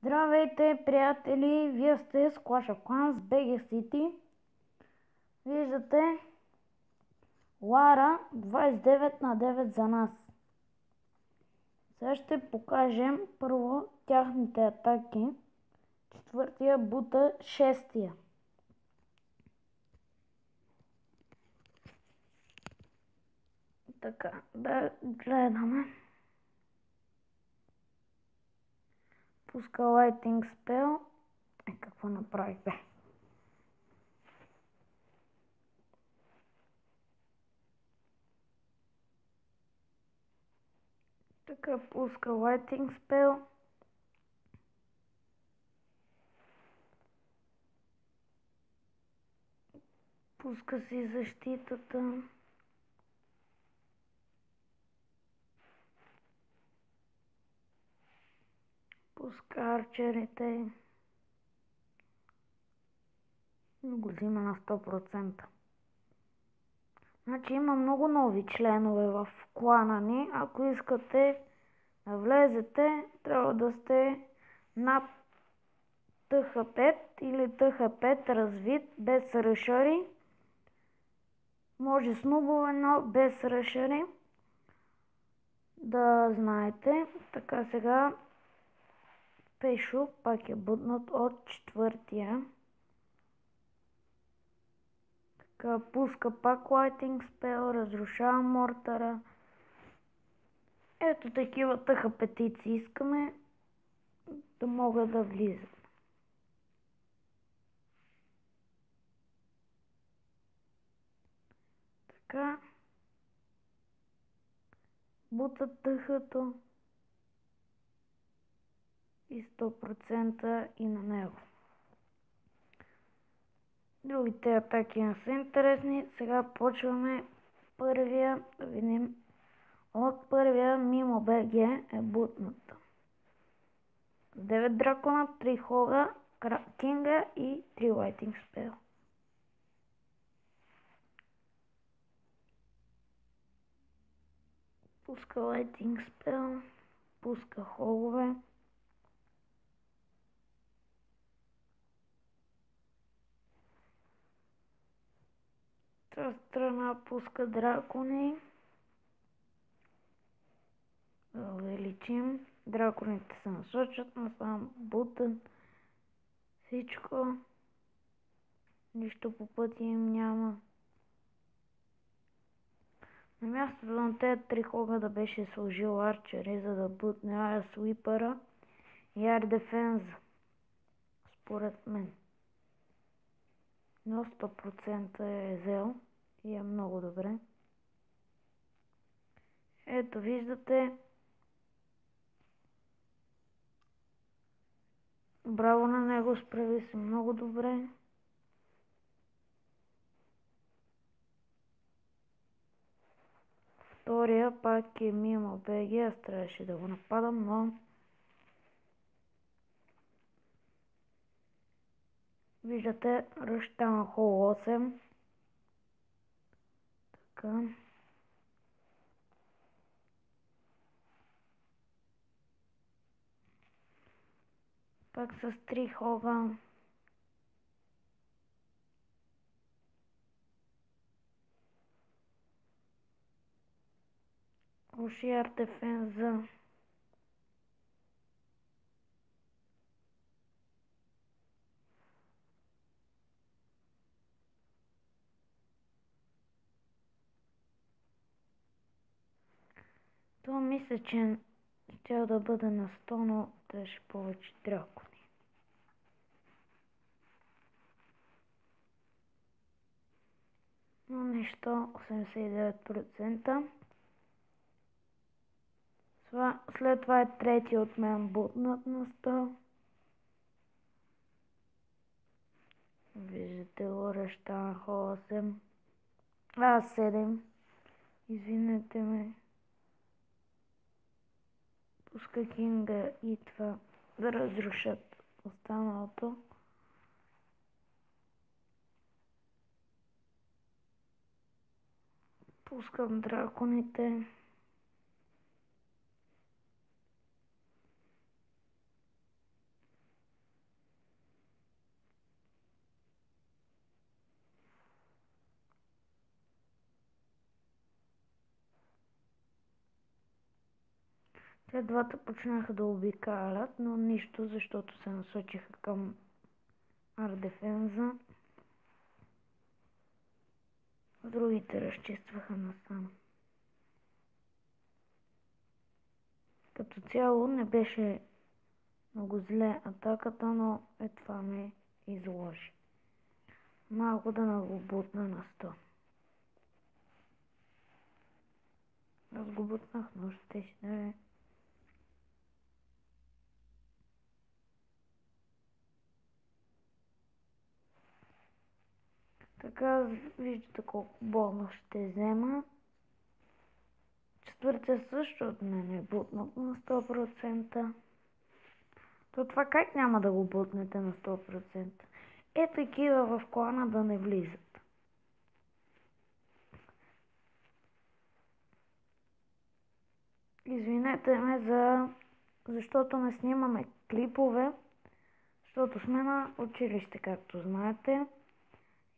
Здравейте, приятели! Вие сте с Clash of Clans BG City. Виждате Лара 29/9 за нас. Сега ще покажем първо тяхните атаки. Четвъртия бута, шестия. Така, да гледаме. Пуска Lightning Spell. Какво направих, бе? Така, пуска Lightning Spell. Пуска си защитата. Пуска арчерите. Го взима на 100%. Значи има много нови членове в клана ни. Ако искате да влезете, трябва да сте над ТХ5 или ТХ5 развит, без ръшъри. Може с нубове, но без ръшъри. Да знаете. Така, сега Пешо пак е бутнат от четвъртия. Така, пуска пак Lightning Spell, разрушава мортара. Ето такива ТХ5-ци искаме да могат да влизат. Така. Бутат тъхато и 100% и на него. Другите атаки не са интересни. Сега почваме първия, да видим. От първия мимо БГ е бутнат. 9 дракона, 3 хога, кинга и 3 Lightning Spell. Пуска Lightning Spell, пуска хогове. Тази страна пуска дракони. Да увеличим. Драконите се насочат на сам бутън. Всичко. Нищо по пътя им няма. На мястото на тези 3 хога да беше сложил арчери, за да бутне Ая Суипъра и Ар Дефенза. Според мен. Но 100% е взел и е много добре. Ето виждате. Браво на него, справи се много добре. Втория пак е мимо БГ, аз трябваше да го нападам, но виждате ръща хол 8. Така. Пак с 3 хога. Ушиар Дефенза. Това мисля, че трябва да бъде на 100, но трябваше повече дракони. Но нещо, 89%. След това е трети от мен бутнат на 100. Виждате лореща на хол 8. 7. Извинете ме. Пуска кинга и това да разрушат останалото. Пускам драконите. Те двата почнаха да обикалят, но нищо, защото се насочиха към Ардефенза. Другите разчистваха насам. Като цяло не беше много зле атаката, но това ме изложи. Малко да го бутна на 100. Аз го бутнах, но ще си да е. Така, виждате колко бонус ще взема. Четвъртия също от мен е бутнат на 100%. То това как няма да го бутнете на 100%? Такива в клана да не влизат. Извинете ме защото не снимаме клипове, защото сме на училище, както знаете.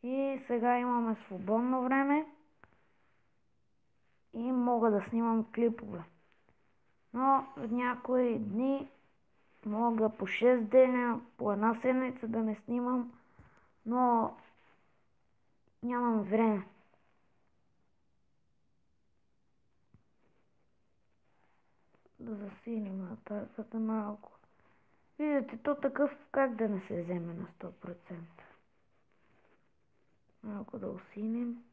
И сега имаме свободно време и мога да снимам клипове. Но в някои дни мога по 6 дена, по една седмица да не снимам, но нямам време. Да засилим атаката малко. Виждате, то такъв как да не се вземе на 100%. Малко да усилим.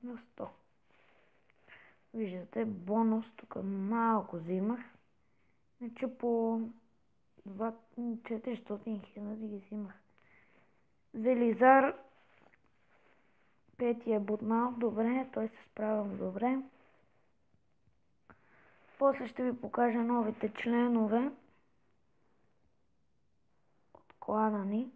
На 100. Виждате, бонус тук малко взимах. Значи по 400 хиляди ги взимах. Велизар, петия бутнал, добре, той се справям добре. После ще ви покажа новите членове от клана ни.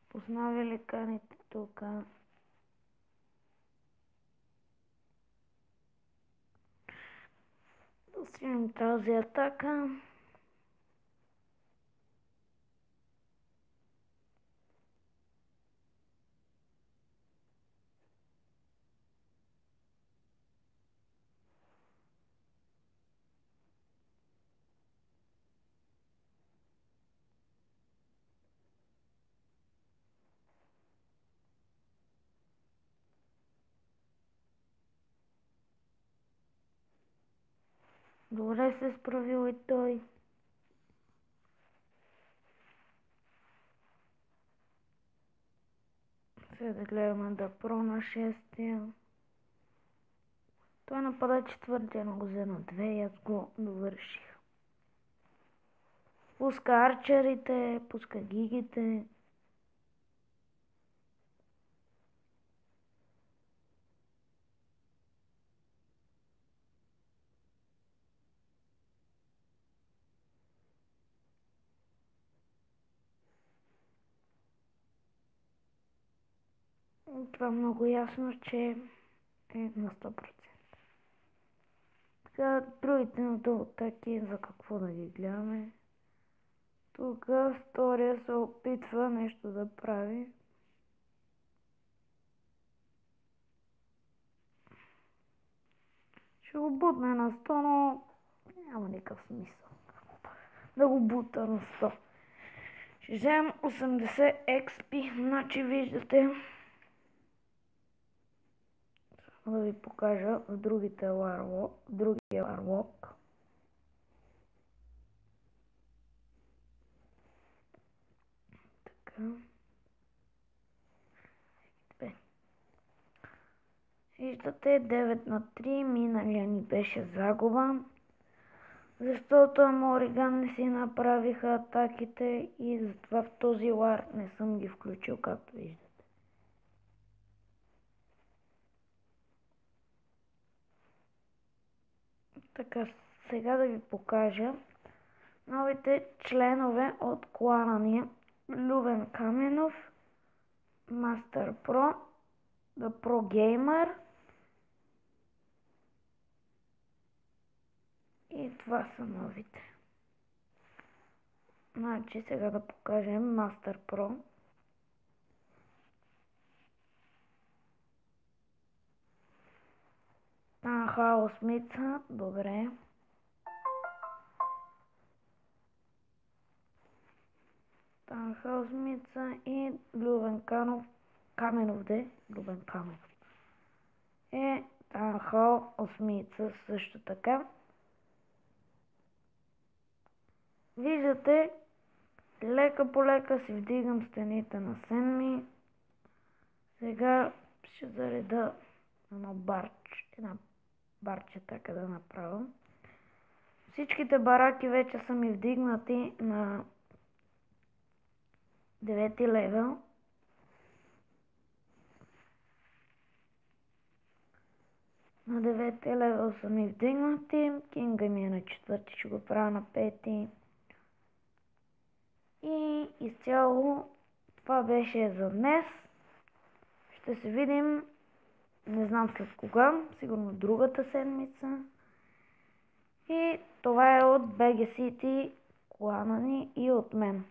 Познава ли каните тук? Да снимем тази атака. Добре се справил и той. Сега да гледаме да про на 6-я. Той напада 4-я, но го взе на 2 и аз го довърших. Пуска арчерите, пуска гигите. Това е много ясно, че е на 100%. Така, другите атаки за какво да ги гледаме. Тук втория се опитва нещо да прави. Ще го бутне на 100, но няма никакъв смисъл да го бута на 100. Ще вземем 80 XP, значи виждате. Да ви покажа в другия Warlock. Така. Виждате, 9 на 3, миналия ни беше загуба, защото Мориган не си направиха атаките и затова в този лар не съм ги включил, както виждате. Така, сега да ви покажа новите членове от клана ни. Любен Каменов, Master Pro, The Pro Gamer И това са новите. Значи сега да покажем Master Pro. Таунхаус Мица, добре. Таунхаус Мица и Любен Каменов де. Любен Каменов. Таунхаус Мица също така. Виждате, лека по лека си вдигам стените на Сенми. Сега ще зареда една барче така да направя. Всичките бараки вече са ми вдигнати на 9 левел. На 9 левел са ми вдигнати. Кинга ми е на 4, ще го правя на 5. И изцяло това беше за днес. Ще се видим, не знам след кога, сигурно другата седмица. И това е от BG City, клана ни и от мен.